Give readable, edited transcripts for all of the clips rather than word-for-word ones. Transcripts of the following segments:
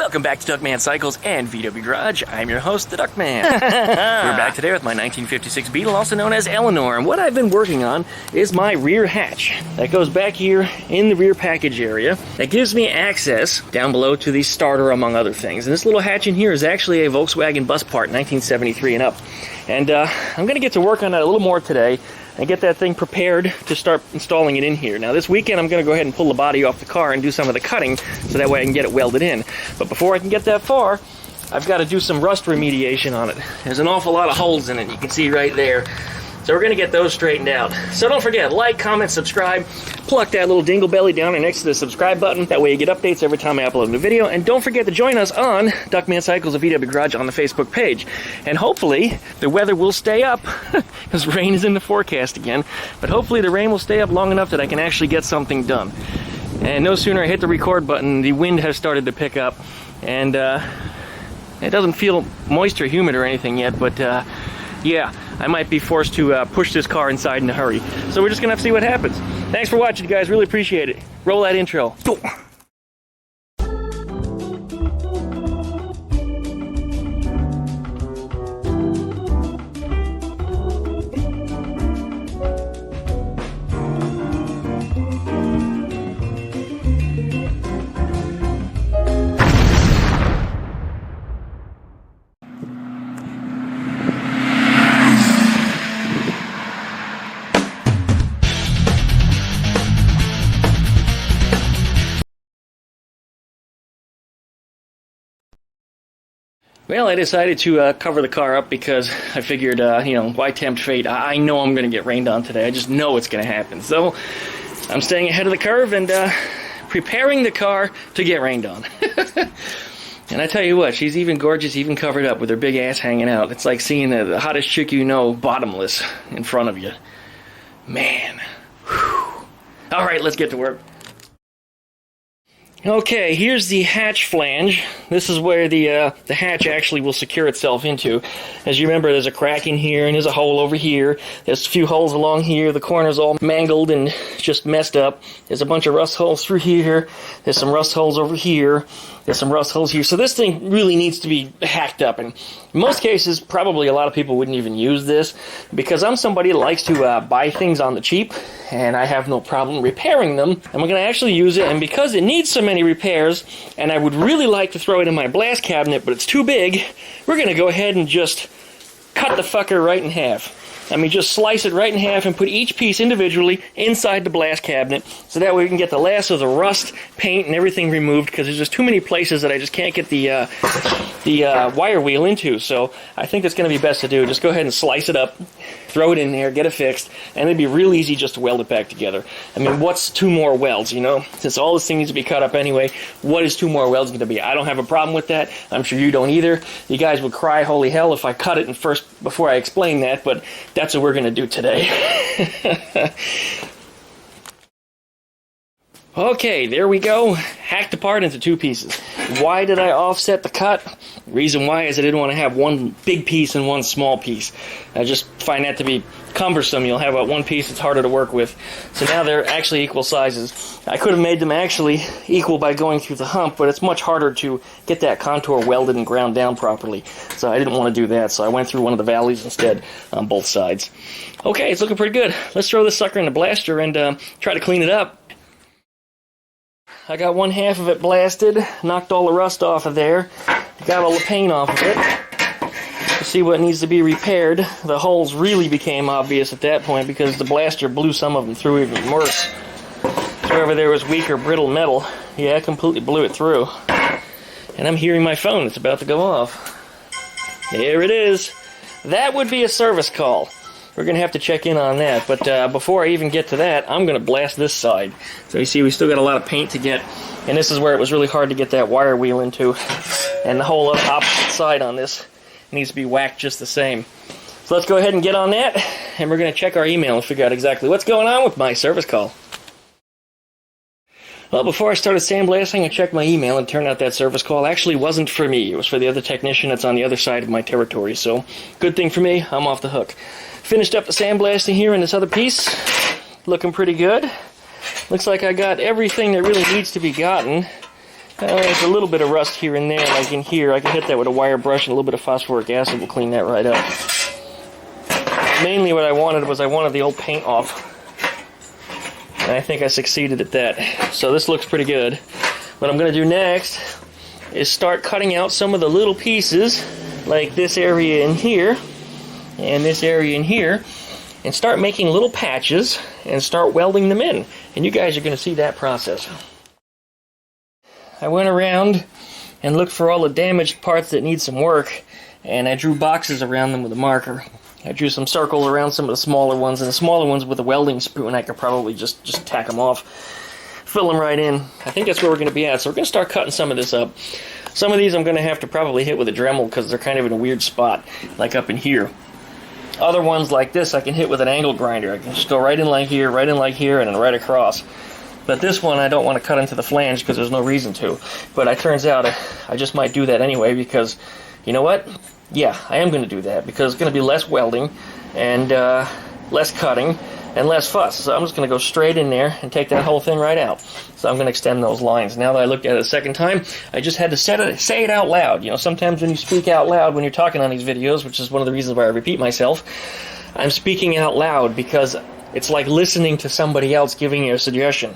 Welcome back to Duckman Cycles and VW Garage. I'm your host, the Duckman. We're back today with my 1956 Beetle, also known as Eleanore, and what I've been working on is my rear hatch. That goes back here in the rear package area. That gives me access down below to the starter, among other things. And this little hatch in here is actually a Volkswagen bus part, 1973 and up. And I'm going to get to work on that a little more today and get that thing prepared to start installing it in here. Now this weekend I'm going to go ahead and pull the body off the car and do some of the cutting so that way I can get it welded in. But before I can get that far, I've got to do some rust remediation on it. There's an awful lot of holes in it, you can see right there. So we're going to get those straightened out. So don't forget, like, comment, subscribe, pluck that little dingle belly down there next to the subscribe button. That way you get updates every time I upload a new video. And don't forget to join us on Duckman Cycles of VW Garage on the Facebook page. And hopefully the weather will stay up, because rain is in the forecast again. But hopefully the rain will stay up long enough that I can actually get something done. And no sooner I hit the record button, the wind has started to pick up. And it doesn't feel moist or humid or anything yet, but yeah, I might be forced to push this car inside in a hurry. So we're just gonna have to see what happens. Thanks for watching, you guys. Really appreciate it. Roll that intro. Well, I decided to cover the car up because I figured, you know, why tempt fate? I know I'm going to get rained on today. I just know it's going to happen. So I'm staying ahead of the curve and preparing the car to get rained on. And I tell you what, she's even gorgeous, even covered up with her big ass hanging out. It's like seeing the hottest chick you know bottomless in front of you. Man. Whew. All right, let's get to work. Okay, here's the hatch flange. This is where the hatch actually will secure itself into. As you remember, there's a crack in here, and there's a hole over here. There's a few holes along here. The corner's all mangled and just messed up. There's a bunch of rust holes through here. There's some rust holes over here. There's some rust holes here. So this thing really needs to be hacked up. And in most cases, probably a lot of people wouldn't even use this, because I'm somebody that likes to buy things on the cheap, and I have no problem repairing them. And we're going to actually use it, and because it needs so many repairs, and I would really like to throw it in my blast cabinet, but it's too big, we're going to go ahead and just cut the fucker right in half. I mean, just slice it right in half and put each piece individually inside the blast cabinet, so that way we can get the last of the rust, paint, and everything removed, because there's just too many places that I just can't get the wire wheel into. So I think that's going to be best to do. Just go ahead and slice it up, throw it in there, get it fixed, and it'd be real easy just to weld it back together. I mean, what's two more welds, you know? Since all this thing needs to be cut up anyway, what is two more welds going to be? I don't have a problem with that. I'm sure you don't either. You guys would cry holy hell if I cut it before I explain that, but that's what we're going to do today. Okay, there we go. Hacked apart into two pieces. Why did I offset the cut? The reason why is I didn't want to have one big piece and one small piece. I just find that to be cumbersome. You'll have one piece that's harder to work with. So now they're actually equal sizes. I could have made them actually equal by going through the hump, but it's much harder to get that contour welded and ground down properly. So I didn't want to do that, so I went through one of the valleys instead on both sides. Okay, it's looking pretty good. Let's throw this sucker in the blaster and try to clean it up. I got one half of it blasted, knocked all the rust off of there, got all the paint off of it. To see what needs to be repaired. The holes really became obvious at that point because the blaster blew some of them through even worse. Wherever there was weak or brittle metal, yeah, it completely blew it through. And I'm hearing my phone, it's about to go off. There it is. That would be a service call. We're going to have to check in on that, but before I even get to that, I'm going to blast this side. So you see we still got a lot of paint to get, and this is where it was really hard to get that wire wheel into. And the whole opposite side on this needs to be whacked just the same. So let's go ahead and get on that, and we're going to check our email and figure out exactly what's going on with my service call. Well, before I started sandblasting, I checked my email, and it turned out that service call actually wasn't for me. It was for the other technician that's on the other side of my territory, so good thing for me, I'm off the hook. Finished up the sandblasting here in this other piece. Looking pretty good. Looks like I got everything that really needs to be gotten. There's a little bit of rust here and there, like in here. I can hit that with a wire brush, and a little bit of phosphoric acid will clean that right up. Mainly what I wanted was the old paint off. And I think I succeeded at that. So this looks pretty good. What I'm going to do next is start cutting out some of the little pieces, like this area in here, and this area in here, and start making little patches, and start welding them in. And you guys are going to see that process. I went around and looked for all the damaged parts that need some work, and I drew boxes around them with a marker. I drew some circles around some of the smaller ones, and the smaller ones with a welding spoon I could probably just tack them off, fill them right in. I think that's where we're going to be at, so we're going to start cutting some of this up. Some of these I'm going to have to probably hit with a Dremel because they're kind of in a weird spot, like up in here. Other ones like this I can hit with an angle grinder. I can just go right in like here, and then right across. But this one I don't want to cut into the flange because there's no reason to. But it turns out I just might do that anyway because, you know what? Yeah, I am going to do that because it's going to be less welding and less cutting and less fuss. So I'm just going to go straight in there and take that whole thing right out. So I'm going to extend those lines. Now that I looked at it a second time, I just had to say it out loud. You know, sometimes when you speak out loud when you're talking on these videos, which is one of the reasons why I repeat myself, I'm speaking out loud because it's like listening to somebody else giving you a suggestion.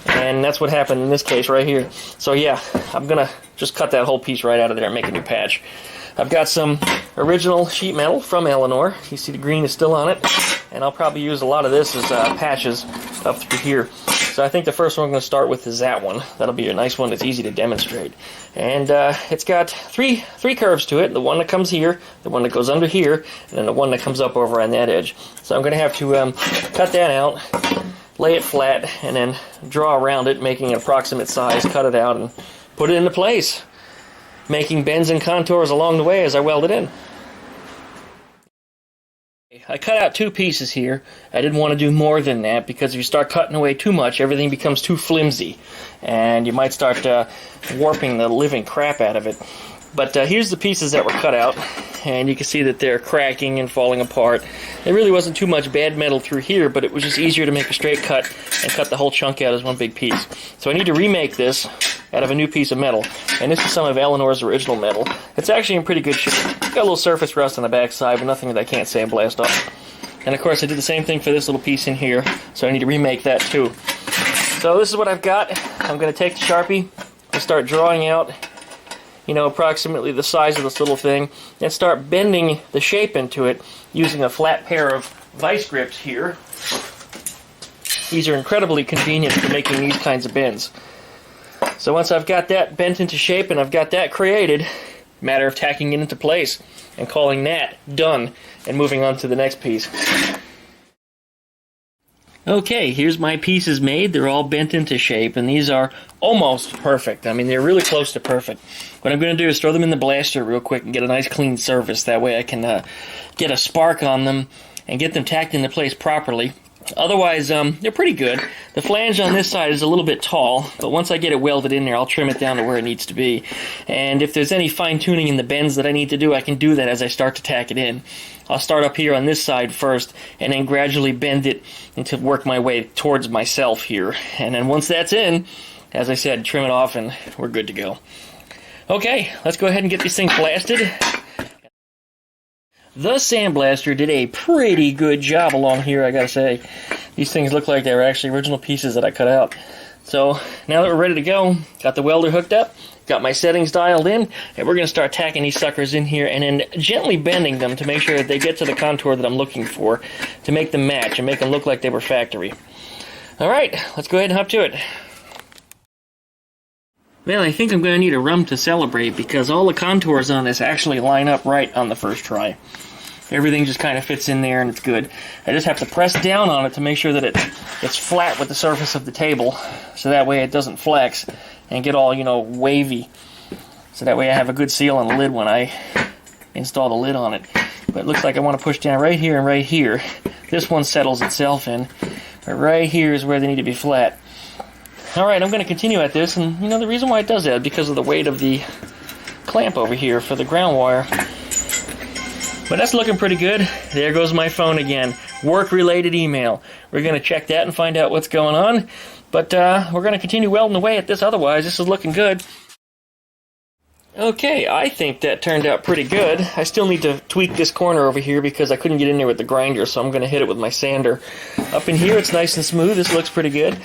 And that's what happened in this case right here. So yeah, I'm going to just cut that whole piece right out of there and make a new patch. I've got some original sheet metal from Eleanore. You see the green is still on it. And I'll probably use a lot of this as patches up through here. So I think the first one I'm going to start with is that one. That'll be a nice one that's easy to demonstrate. And it's got three curves to it. The one that comes here, the one that goes under here, and then the one that comes up over on that edge. So I'm going to have to cut that out, lay it flat, and then draw around it, making an approximate size, cut it out, and put it into place, making bends and contours along the way as I weld it in. I cut out two pieces here. I didn't want to do more than that because if you start cutting away too much, everything becomes too flimsy and you might start warping the living crap out of it. But here's the pieces that were cut out, and you can see that they're cracking and falling apart. There really wasn't too much bad metal through here, but it was just easier to make a straight cut and cut the whole chunk out as one big piece. So I need to remake this out of a new piece of metal, and this is some of Eleanor's original metal. It's actually in pretty good shape. Got a little surface rust on the back side, but nothing that I can't sandblast off. And of course I did the same thing for this little piece in here, so I need to remake that too. So this is what I've got. I'm going to take the Sharpie and start drawing out, you know, approximately the size of this little thing, and start bending the shape into it using a flat pair of vice grips here. These are incredibly convenient for making these kinds of bends. So once I've got that bent into shape and I've got that created, matter of tacking it into place and calling that done and moving on to the next piece. Okay, here's my pieces made. They're all bent into shape, and these are almost perfect. I mean, they're really close to perfect. What I'm going to do is throw them in the blaster real quick and get a nice clean surface. That way I can get a spark on them and get them tacked into place properly. Otherwise, they're pretty good. The flange on this side is a little bit tall, but once I get it welded in there, I'll trim it down to where it needs to be. And if there's any fine-tuning in the bends that I need to do, I can do that as I start to tack it in. I'll start up here on this side first, and then gradually bend it until work my way towards myself here. And then once that's in, as I said, trim it off, and we're good to go. Okay, let's go ahead and get these things blasted. The sandblaster did a pretty good job along here, I gotta say. These things look like they were actually original pieces that I cut out. So, now that we're ready to go, got the welder hooked up, got my settings dialed in, and we're going to start tacking these suckers in here and then gently bending them to make sure that they get to the contour that I'm looking for, to make them match and make them look like they were factory. Alright, let's go ahead and hop to it. Well, I think I'm going to need a rum to celebrate because all the contours on this actually line up right on the first try. Everything just kind of fits in there and it's good. I just have to press down on it to make sure that it's flat with the surface of the table, so that way it doesn't flex and get all, you know, wavy. So that way I have a good seal on the lid when I install the lid on it. But it looks like I want to push down right here and right here. This one settles itself in, but right here is where they need to be flat. Alright, I'm going to continue at this, and you know the reason why it does that is because of the weight of the clamp over here for the ground wire. But that's looking pretty good. There goes my phone again. Work-related email. We're going to check that and find out what's going on. But we're going to continue welding away at this otherwise. This is looking good. Okay, I think that turned out pretty good. I still need to tweak this corner over here because I couldn't get in there with the grinder, so I'm going to hit it with my sander. Up in here, it's nice and smooth. This looks pretty good.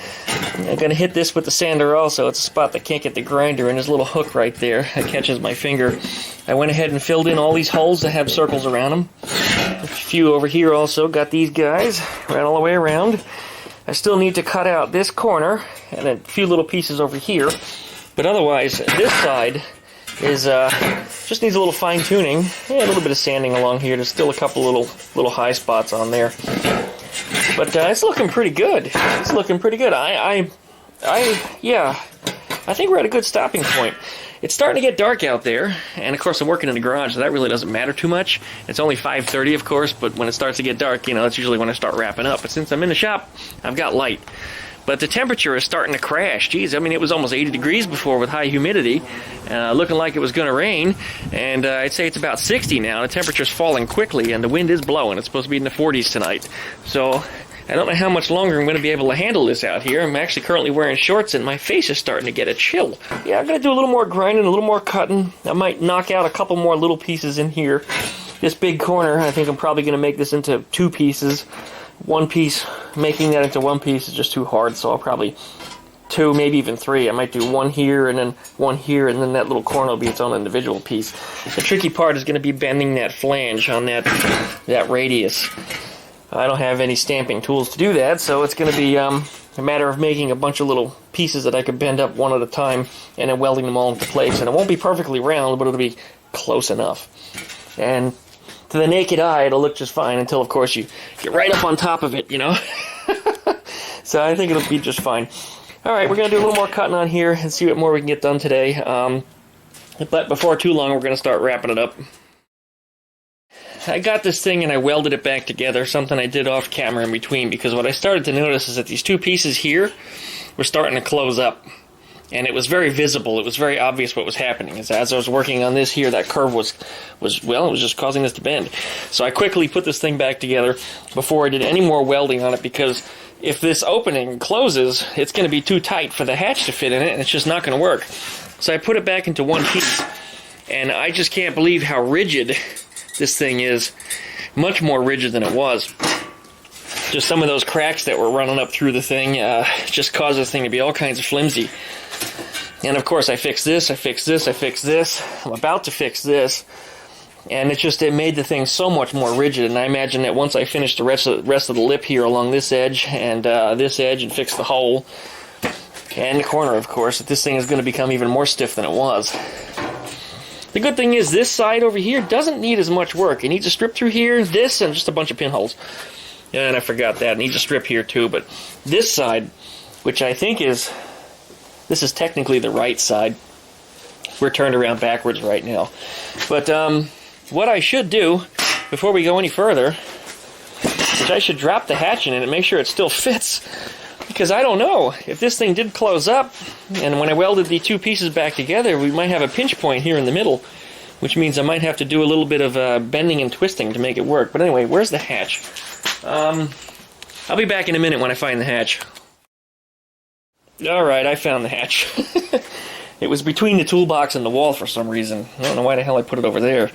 I'm going to hit this with the sander also. It's a spot that can't get the grinder, and there's a little hook right there that catches my finger. I went ahead and filled in all these holes that have circles around them. A few over here also. Got these guys right all the way around. I still need to cut out this corner and a few little pieces over here. But otherwise, this side is just needs a little fine tuning, a little bit of sanding along here. There's still a couple little high spots on there, but it's looking pretty good. It's looking pretty good. Yeah, I think we're at a good stopping point. It's starting to get dark out there, and of course I'm working in the garage, so that really doesn't matter too much. It's only 5:30, of course, but when it starts to get dark, that's usually when I start wrapping up. But since I'm in the shop, I've got light. But the temperature is starting to crash. Geez, I mean, it was almost 80 degrees before with high humidity, looking like it was going to rain, and I'd say it's about 60 now. The temperature's falling quickly, and the wind is blowing. It's supposed to be in the 40s tonight. So I don't know how much longer I'm going to be able to handle this out here. I'm actually currently wearing shorts, and my face is starting to get a chill. Yeah, I'm going to do a little more grinding, a little more cutting. I might knock out a couple more little pieces in here. This big corner, I think I'm probably going to make this into 2 pieces. One piece, making that into 1 piece is just too hard, so I'll probably 2, maybe even 3. I might do 1 here and then 1 here, and then that little corner will be its own individual piece. The tricky part is going to be bending that flange on that radius. I don't have any stamping tools to do that, so it's going to be a matter of making a bunch of little pieces that I can bend up one at a time and then welding them all into place. And it won't be perfectly round, but it'll be close enough. And to the naked eye, it'll look just fine until, of course, you get right up on top of it, So I think it'll be just fine. All right, we're going to do a little more cutting on here and see what more we can get done today. But before too long, we're going to start wrapping it up. I got this thing and I welded it back together, something I did off camera in between, because what I started to notice is that these 2 pieces here were starting to close up. And it was very visible. It was very obvious what was happening. As I was working on this here, that curve was it was just causing this to bend. So I quickly put this thing back together before I did any more welding on it, because if this opening closes, it's going to be too tight for the hatch to fit in it, and it's just not going to work. So I put it back into 1 piece, and I just can't believe how rigid this thing is. Much more rigid than it was. Just some of those cracks that were running up through the thing just caused this thing to be all kinds of flimsy. And of course I fixed this, I fixed this, I fixed this. I'm about to fix this. And it made the thing so much more rigid. And I imagine that once I finish the rest of the lip here along this edge and fix the hole, and the corner, of course, that this thing is going to become even more stiff than it was. The good thing is this side over here doesn't need as much work. It needs a strip through here, this, and just a bunch of pinholes. And I forgot that. It needs a strip here too. But this side, which I think is... This is technically the right side. We're turned around backwards right now. But what I should do, before we go any further, is I should drop the hatch in it and make sure it still fits. Because I don't know. If this thing did close up, and when I welded the 2 pieces back together, we might have a pinch point here in the middle, which means I might have to do a little bit of bending and twisting to make it work. But anyway, where's the hatch? I'll be back in a minute when I find the hatch. Alright, I found the hatch. It was between the toolbox and the wall for some reason. I don't know why the hell I put it over there.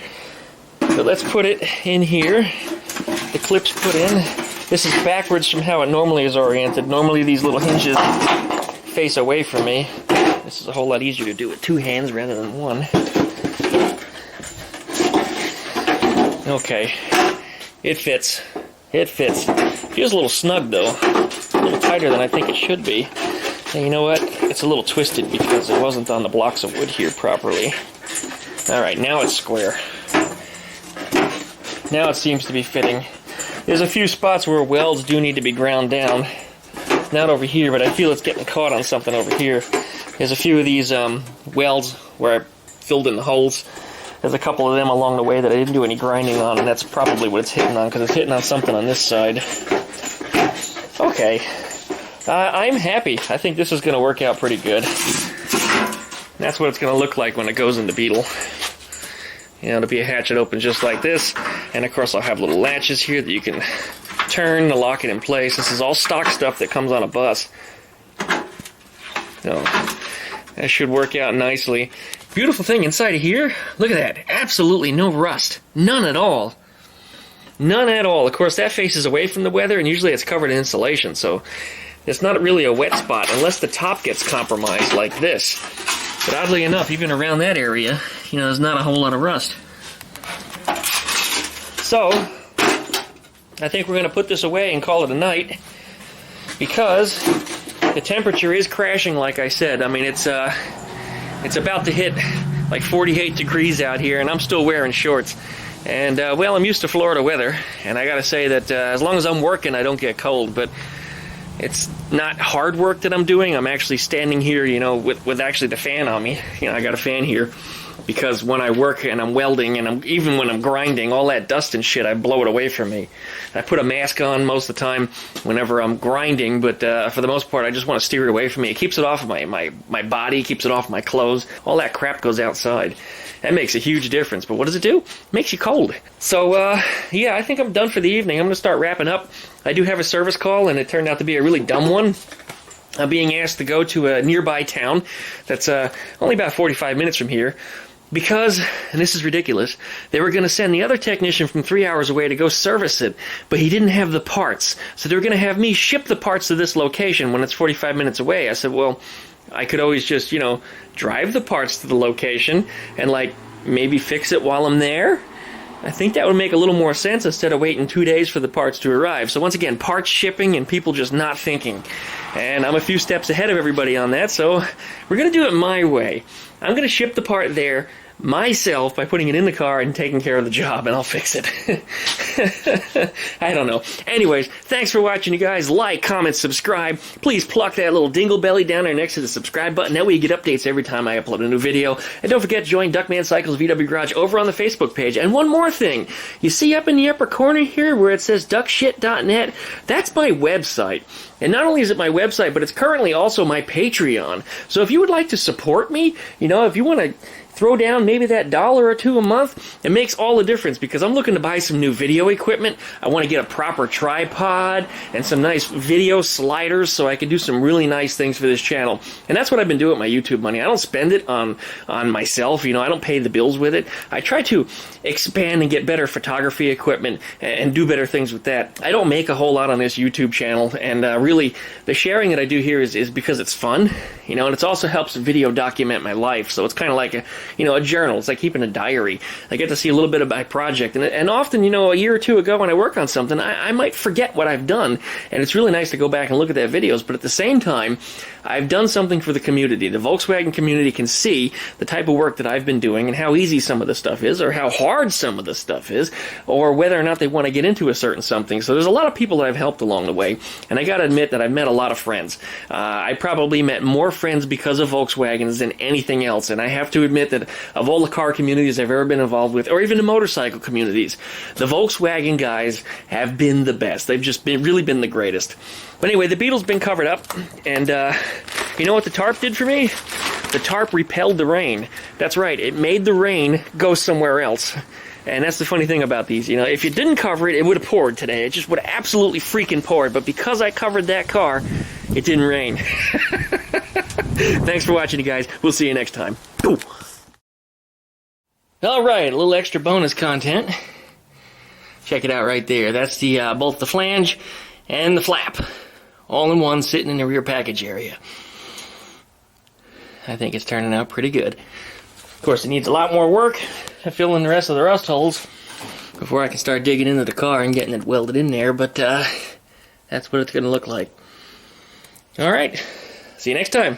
But let's put it in here. The clip's put in. This is backwards from how it normally is oriented. Normally these little hinges face away from me. This is a whole lot easier to do with 2 hands rather than 1. Okay. It fits. It fits. Feels a little snug though. A little tighter than I think it should be. And you know what? It's a little twisted because it wasn't on the blocks of wood here properly. Alright, now it's square. Now it seems to be fitting. There's a few spots where welds do need to be ground down. Not over here, but I feel it's getting caught on something over here. There's a few of these welds where I filled in the holes. There's a couple of them along the way that I didn't do any grinding on, and that's probably what it's hitting on, because it's hitting on something on this side. Okay. I'm happy. I think this is going to work out pretty good. That's what it's going to look like when it goes in the Beetle. It'll be a hatch that opens just like this, and of course I'll have little latches here that you can turn to lock it in place. This is all stock stuff that comes on a bus. So, that should work out nicely. Beautiful thing inside of here, look at that, absolutely no rust, none at all. None at all. Of course, that faces away from the weather, and usually it's covered in insulation, so it's not really a wet spot unless the top gets compromised like this. But oddly enough, even around that area, you know, there's not a whole lot of rust. So, I think we're going to put this away and call it a night, because the temperature is crashing, like I said. I mean, it's about to hit like 48 degrees out here, and I'm still wearing shorts. And, well, I'm used to Florida weather, and I gotta say that as long as I'm working, I don't get cold, but it's not hard work that I'm doing. I'm actually standing here, you know, with actually the fan on me. You know, I got a fan here, because when I work and I'm welding and even when I'm grinding, all that dust and shit, I blow it away from me. I put a mask on most of the time whenever I'm grinding, but for the most part, I just want to steer it away from me. It keeps it off of my body, keeps it off my clothes. All that crap goes outside. That makes a huge difference, but what does it do? It makes you cold. So, yeah, I think I'm done for the evening. I'm going to start wrapping up. I do have a service call, and it turned out to be a really dumb one. I'm being asked to go to a nearby town that's only about 45 minutes from here, because, and this is ridiculous, they were going to send the other technician from 3 hours away to go service it, but he didn't have the parts. So they were going to have me ship the parts to this location when it's 45 minutes away. I said, well, I could always just, you know, drive the parts to the location and, like, maybe fix it while I'm there. I think that would make a little more sense instead of waiting 2 days for the parts to arrive. So once again, parts shipping and people just not thinking. And I'm a few steps ahead of everybody on that, so we're going to do it my way. I'm going to ship the part there myself by putting it in the car and taking care of the job, and I'll fix it. I don't know. Anyways, thanks for watching, you guys. Like, comment, subscribe. Please pluck that little dingle belly down there next to the subscribe button. That way you get updates every time I upload a new video. And don't forget to join Duckman Cycles VW Garage over on the Facebook page. And one more thing. You see up in the upper corner here where it says duckshit.net? That's my website. And not only is it my website, but it's currently also my Patreon. So if you would like to support me, you know, if you want to throw down maybe that $1 or $2 a month, it makes all the difference, because I'm looking to buy some new video equipment. I want to get a proper tripod and some nice video sliders so I can do some really nice things for this channel. And that's what I've been doing with my YouTube money. I don't spend it on myself, you know, I don't pay the bills with it. I try to expand and get better photography equipment and do better things with that. I don't make a whole lot on this YouTube channel, and really the sharing that I do here is because it's fun, you know, and it also helps video document my life. So it's kind of like a journal. It's like keeping a diary. I get to see a little bit of my project. And often, you know, a year or two ago when I work on something, I might forget what I've done. And it's really nice to go back and look at that videos. But at the same time, I've done something for the community. The Volkswagen community can see the type of work that I've been doing and how easy some of the stuff is, or how hard some of the stuff is, or whether or not they want to get into a certain something. So there's a lot of people that I've helped along the way. And I got to admit that I've met a lot of friends. I probably met more friends because of Volkswagens than anything else. And I have to admit that of all the car communities I've ever been involved with, or even the motorcycle communities, the Volkswagen guys have been the best. They've just really been the greatest. But anyway, the Beetle's been covered up, and you know what the tarp did for me? The tarp repelled the rain. That's right, it made the rain go somewhere else. And that's the funny thing about these, you know, if you didn't cover it, it would have poured today. It just would have absolutely freaking poured. But because I covered that car, it didn't rain. Thanks for watching, you guys. We'll see you next time. Ooh. Alright, a little extra bonus content. Check it out right there. That's the both the flange and the flap, all in one, sitting in the rear package area. I think it's turning out pretty good. Of course, it needs a lot more work to fill in the rest of the rust holes before I can start digging into the car and getting it welded in there, but that's what it's going to look like. Alright, see you next time.